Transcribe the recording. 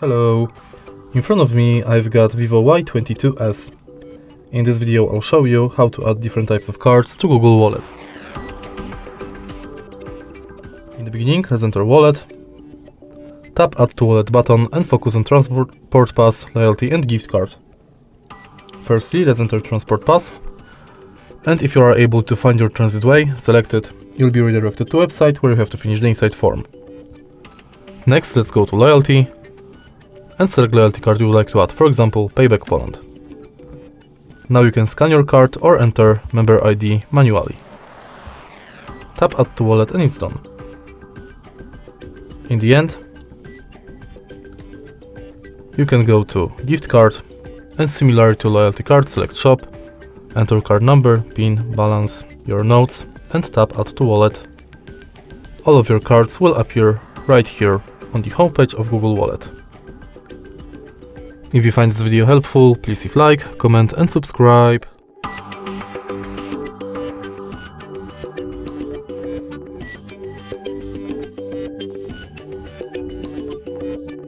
Hello! In front of me I've got VIVO Y22S. In this video I'll show you how to add different types of cards to Google Wallet. In the beginning, let's enter Wallet, tap Add to Wallet button and focus on Transport Pass, Loyalty and Gift Card. Firstly, let's enter Transport Pass, and if you are able to find your transit way, select it. You'll be redirected to a website where you have to finish the inside form. Next, let's go to Loyalty and select loyalty card you would like to add, for example, Payback Poland. Now you can scan your card or enter member ID manually. Tap Add to Wallet and it's done. In the end, you can go to Gift Card and similar to loyalty card, select Shop, enter card number, PIN, balance, your notes and tap Add to Wallet. All of your cards will appear right here on the homepage of Google Wallet. If you find this video helpful, please leave a like, comment and subscribe.